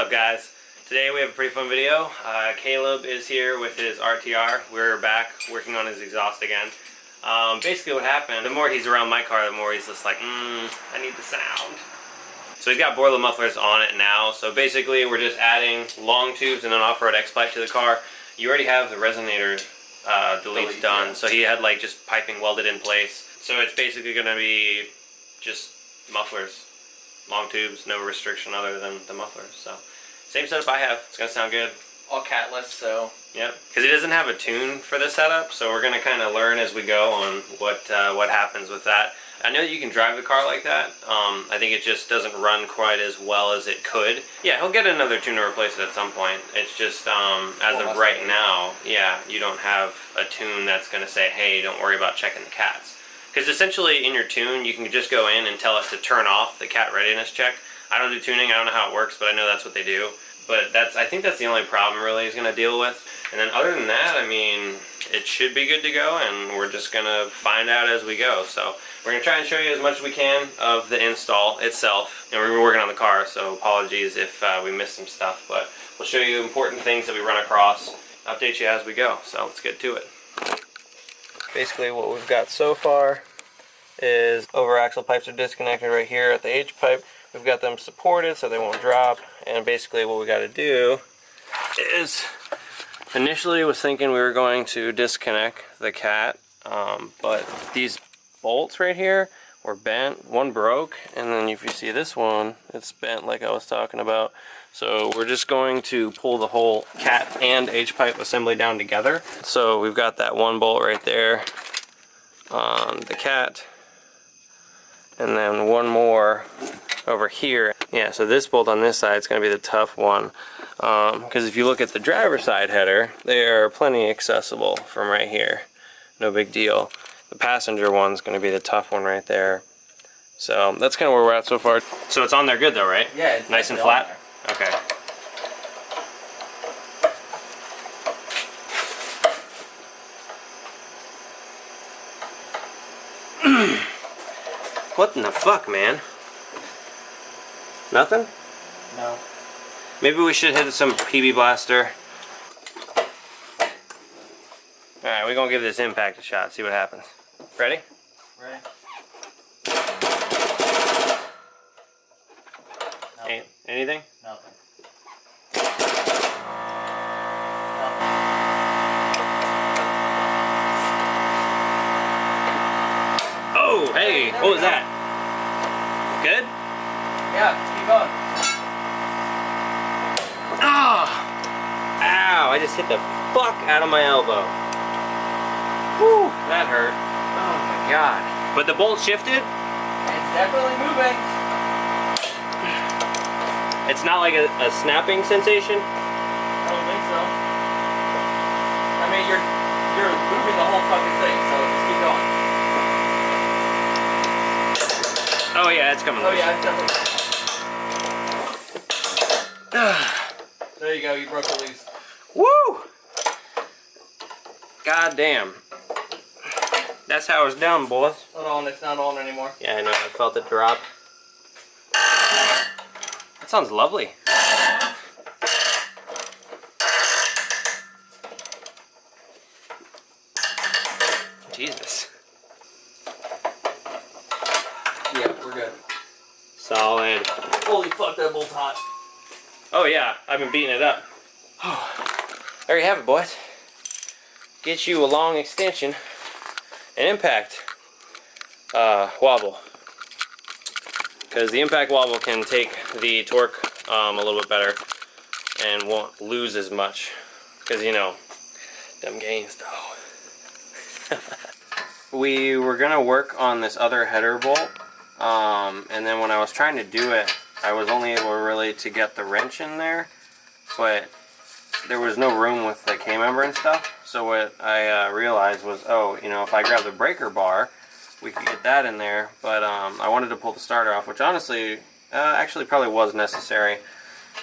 up, guys? Today we have a pretty fun video. Caleb is here with his RTR. We're back working on his exhaust again. Basically what happened, the more he's around my car, the more he's just like, I need the sound. So he's got boiler mufflers on it now. So basically we're just adding long tubes and an off-road X pipe to the car. You already have the resonator deletes done. Yeah. So he had like just piping welded in place. So it's basically going to be just mufflers. Long tubes, no restriction other than the mufflers. So same setup I have. It's gonna sound good. All catless, so. Yep. Because he doesn't have a tune for the setup, so we're gonna kind of learn as we go on what happens with that. I know that you can drive the car like that. I think it just doesn't run quite as well as it could. Yeah, he'll get another tune to replace it at some point. It's just as of right now, yeah, you don't have a tune that's gonna say, hey, don't worry about checking the cats. Because essentially in your tune, you can just go in and tell it to turn off the cat readiness check. I don't do tuning, I don't know how it works, but I know that's what they do. But I think that's the only problem really he's going to deal with. And then other than that, I mean, it should be good to go, and we're just going to find out as we go. So we're going to try and show you as much as we can of the install itself. And we're working on the car, so apologies if we missed some stuff. But we'll show you important things that we run across, update you as we go. So let's get to it. Basically what we've got so far is over axle pipes are disconnected right here at the H pipe. We've got them supported so they won't drop, and basically what we got to do is, initially was thinking we were going to disconnect the cat, but these bolts right here were bent. One broke, and then if you see this one, it's bent like I was talking about. So we're just going to pull the whole cat and H pipe assembly down together. So we've got that one bolt right there on the cat, and then one more over here. Yeah, so this bolt on this side is going to be the tough one, because if you look at the driver's side header, they are plenty accessible from right here. No big deal. The passenger one's going to be the tough one right there. So that's kind of where we're at so far. So it's on there good though, right? Yeah, it's nice and flat. Okay. What in the fuck, man? Nothing? No. Maybe we should hit some PB Blaster. Alright, we're gonna give this impact a shot, see what happens. Ready? Ready. Nothing. Anything? Nothing. Oh, hey, what was that? Good? Yeah, keep going. Ah! Ow, I just hit the fuck out of my elbow. Whew, that hurt. Oh my god. But the bolt shifted? It's definitely moving. It's not like a snapping sensation? I don't think so. I mean, you're moving the whole fucking thing, so just keep going. Oh yeah, it's coming loose. Oh yeah, it's definitely. There you go, you broke it loose. Woo! God damn. That's how it's done, boys. Hold on, it's not on anymore. Yeah, I know, I felt it drop. That sounds lovely. Jesus. Yeah, we're good. Solid. Holy fuck, that bolt's hot. Oh yeah, I've been beating it up. There you have it, boys. Get you a long extension and impact wobble. Because the impact wobble can take the torque a little bit better and won't lose as much. Because, you know, them gains though. We were going to work on this other header bolt. And then when I was trying to do it, I was only able really to get the wrench in there, but there was no room with the K-member and stuff. So what I realized was, oh, you know, if I grab the breaker bar, we could get that in there. But I wanted to pull the starter off, which honestly, actually probably was necessary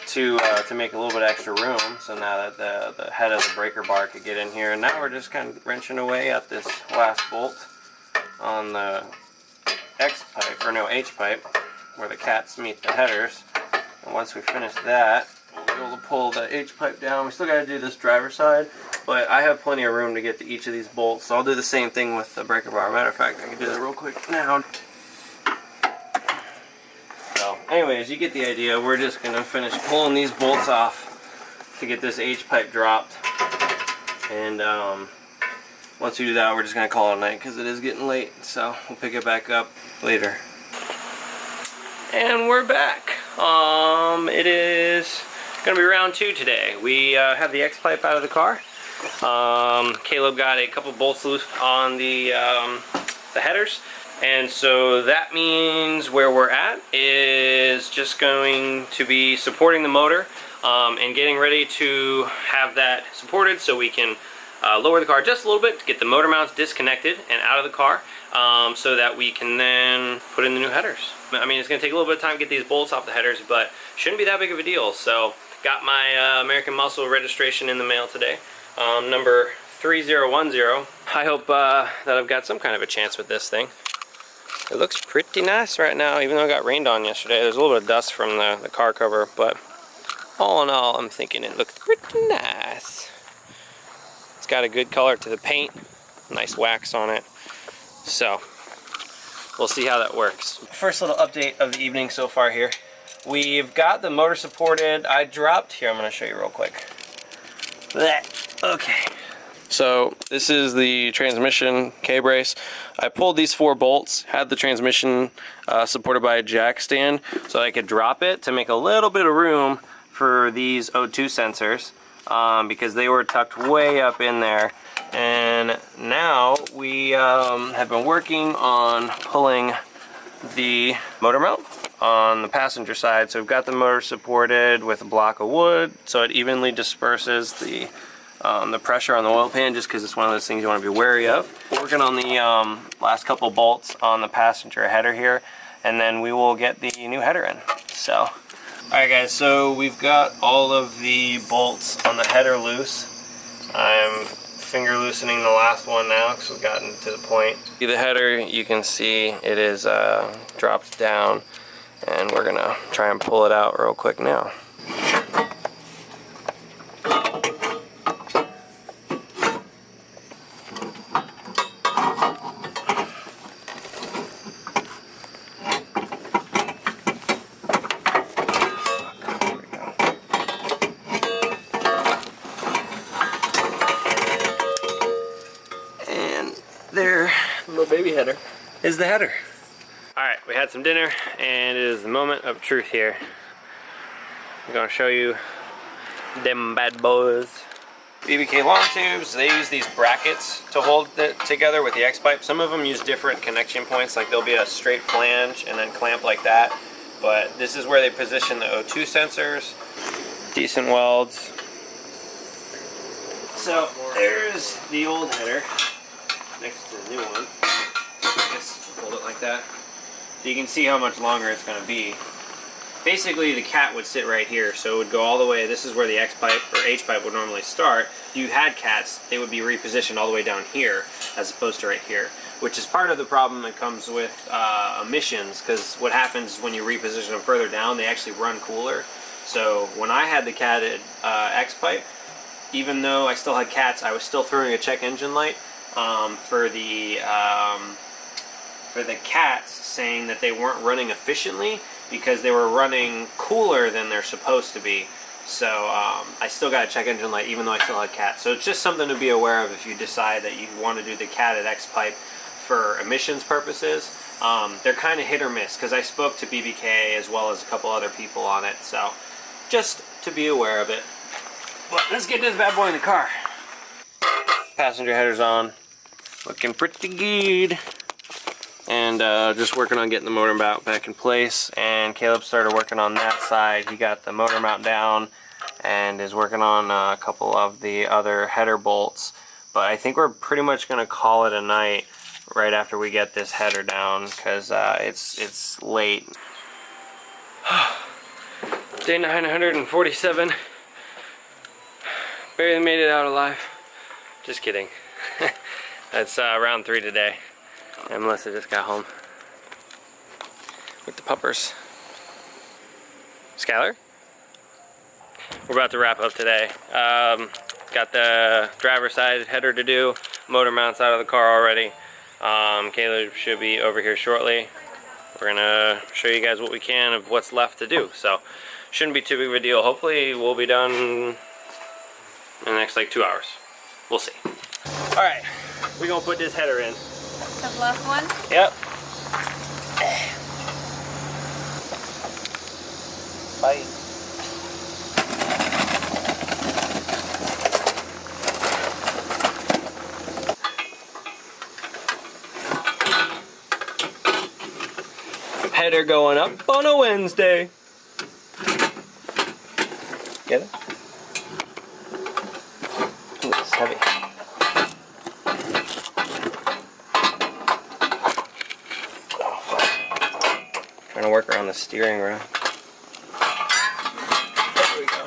to make a little bit extra room. So now that the head of the breaker bar could get in here, and now we're just kind of wrenching away at this last bolt on the X pipe, or no, H pipe, where the cats meet the headers. And once we finish that, be able to pull the H-pipe down. We still got to do this driver side, but I have plenty of room to get to each of these bolts. So I'll do the same thing with the breaker bar. Matter of fact, I can do that real quick now. So anyways, you get the idea. We're just going to finish pulling these bolts off to get this H-pipe dropped. And once we do that, we're just going to call it a night because it is getting late. So we'll pick it back up later. And we're back. It is gonna be round 2 today. We have the X-pipe out of the car. Caleb got a couple bolts loose on the headers, and so that means where we're at is just going to be supporting the motor and getting ready to have that supported so we can lower the car just a little bit to get the motor mounts disconnected and out of the car so that we can then put in the new headers. I mean, it's going to take a little bit of time to get these bolts off the headers, but shouldn't be that big of a deal. So, got my American Muscle registration in the mail today, number 3010. I hope that I've got some kind of a chance with this thing. It looks pretty nice right now, even though it got rained on yesterday. There's a little bit of dust from the car cover, but all in all, I'm thinking it looks pretty nice. It's got a good color to the paint, nice wax on it. So, we'll see how that works. First little update of the evening so far here. We've got the motor supported. I dropped, here I'm going to show you real quick. Okay. So this is the transmission K-brace. I pulled these 4 bolts, had the transmission supported by a jack stand so I could drop it to make a little bit of room for these O2 sensors because they were tucked way up in there. And now we have been working on pulling the motor mount on the passenger side. So we've got the motor supported with a block of wood so it evenly disperses the pressure on the oil pan, just because it's one of those things you want to be wary of. Working on the last couple bolts on the passenger header here, and then we will get the new header in. So, alright guys, so we've got all of the bolts on the header loose. I'm finger loosening the last one now because we've gotten to the point. The header, you can see it is dropped down, and we're gonna try and pull it out real quick now. There, little baby header, is the header. Alright, we had some dinner and it is the moment of truth here. I'm gonna show you them bad boys. BBK Longtubes, they use these brackets to hold it together with the X-pipe. Some of them use different connection points, like there'll be a straight flange and then clamp like that. But this is where they position the O2 sensors. Decent welds. So there's the old header next to the new one. I guess hold it like that. So you can see how much longer it's going to be. Basically the cat would sit right here, so it would go all the way. This is where the X-pipe or H-pipe would normally start. If you had cats, they would be repositioned all the way down here as opposed to right here, which is part of the problem that comes with emissions, because what happens when you reposition them further down, they actually run cooler. So when I had the catted X-pipe, even though I still had cats, I was still throwing a check engine light for the cats, saying that they weren't running efficiently because they were running cooler than they're supposed to be. So I still got a check engine light even though I still had cats. So it's just something to be aware of if you decide that you want to do the catted X-pipe for emissions purposes. They're kind of hit or miss because I spoke to BBK as well as a couple other people on it. So just to be aware of it. But let's get this bad boy in the car. Passenger header's on. Looking pretty good. And just working on getting the motor mount back in place. And Caleb started working on that side. He got the motor mount down and is working on a couple of the other header bolts. But I think we're pretty much going to call it a night right after we get this header down, because it's late. Day 947. Barely made it out alive. Just kidding. That's round 3 today. And Melissa just got home with the puppers. Skylar? we're about to wrap up today. Got the driver's side header to do, motor mounts out of the car already. Caleb should be over here shortly. We're gonna show you guys what we can of what's left to do. So shouldn't be too big of a deal. Hopefully we'll be done in the next like 2 hours. We'll see. All right, we're gonna put this header in. That's the last one? Yep. Bye. Header going up on a Wednesday. Get it? Ooh, it's heavy. Oh, fuck. Trying to work around the steering wheel. There we go.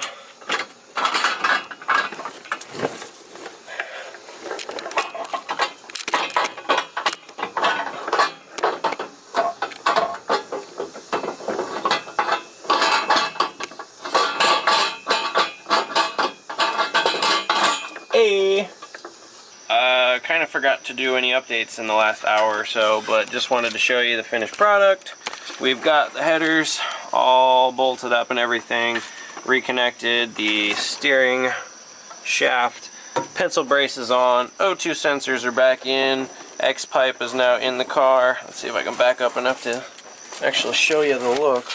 Kind of forgot to do any updates in the last hour or so, but just wanted to show you the finished product. We've got the headers all bolted up and everything, reconnected the steering shaft, pencil braces on, O2 sensors are back in, X pipe is now in the car. Let's see if I can back up enough to actually show you the look.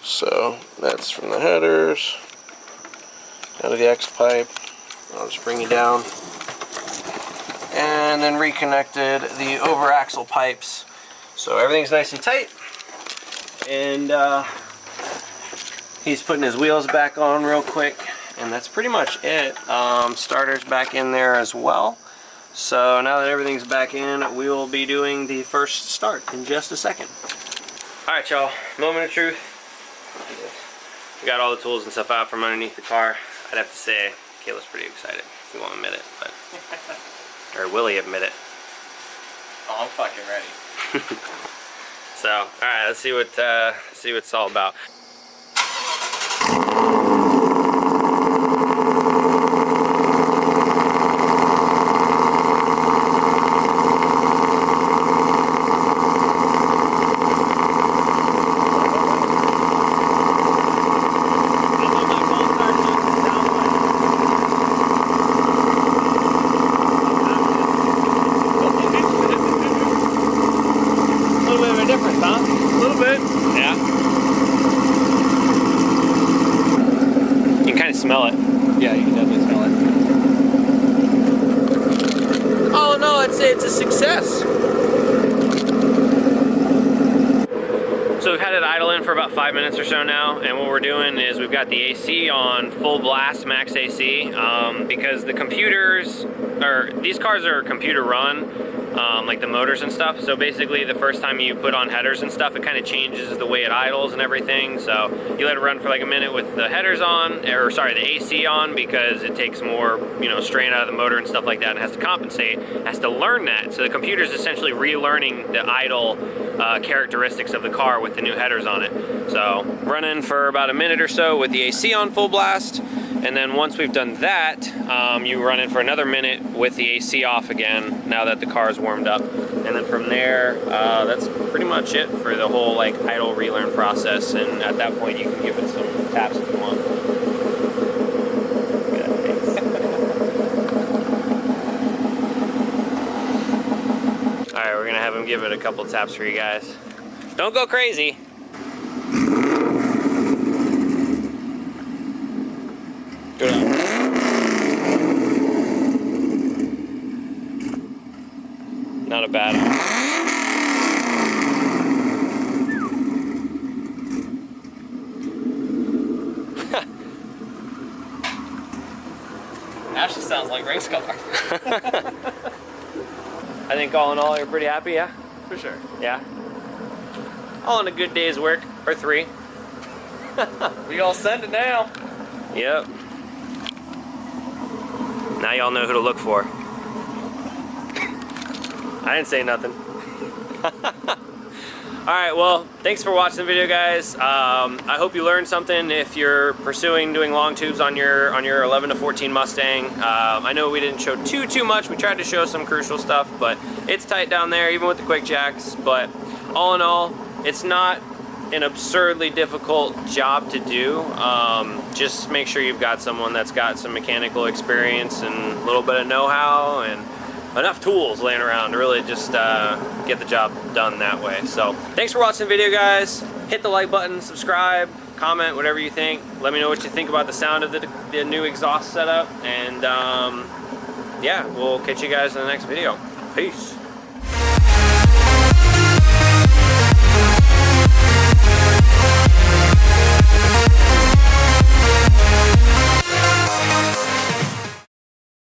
So that's from the headers, out of the X pipe. I'll just bring you down. And then reconnected the over axle pipes. So everything's nice and tight. And he's putting his wheels back on real quick. And that's pretty much it. Starter's back in there as well. So now that everything's back in, we will be doing the first start in just a second. Alright y'all, moment of truth. We got all the tools and stuff out from underneath the car. I'd have to say, Kayla's pretty excited. He won't admit it, but... Or will he admit it? Oh, I'm fucking ready. So, alright, let's see what it's all about. Smell it. Yeah, you can definitely smell it. Oh no, I'd say it's a success. So we've had it idle in for about 5 minutes or so now, and what we're doing is we've got the AC on full blast, max AC, because the computers, or these cars are computer run, like the motors and stuff. So basically the first time you put on headers and stuff, it kind of changes the way it idles and everything. So you let it run for like a minute with the headers on, or sorry, the AC on, because it takes more, you know, strain out of the motor and stuff like that, and has to compensate, has to learn that. So the computer's essentially relearning the idle characteristics of the car with the new headers on it. So running for about a minute or so with the AC on full blast. And then once we've done that, you run it for another minute with the AC off again, now that the car is warmed up. And then from there, that's pretty much it for the whole like idle relearn process. And at that point, you can give it some taps if you want. Look at that face. All right, we're gonna have him give it a couple taps for you guys. Don't go crazy. Good on. Not a bad one. Actually sounds like race car. I think all in all, you're pretty happy, yeah? For sure. Yeah. All in a good day's work, or 3. We all send it now. Yep. Now y'all know who to look for. I didn't say nothing. Alright, well, thanks for watching the video, guys. I hope you learned something if you're pursuing doing long tubes on your 11 to 14 Mustang. I know we didn't show too much. We tried to show some crucial stuff, but it's tight down there, even with the quick jacks. But all in all, it's not an absurdly difficult job to do. Just make sure you've got someone that's got some mechanical experience and a little bit of know-how and enough tools laying around to really just get the job done that way. So thanks for watching the video, guys. Hit the like button, subscribe, comment, whatever you think. Let me know what you think about the sound of the new exhaust setup, and yeah, we'll catch you guys in the next video. Peace.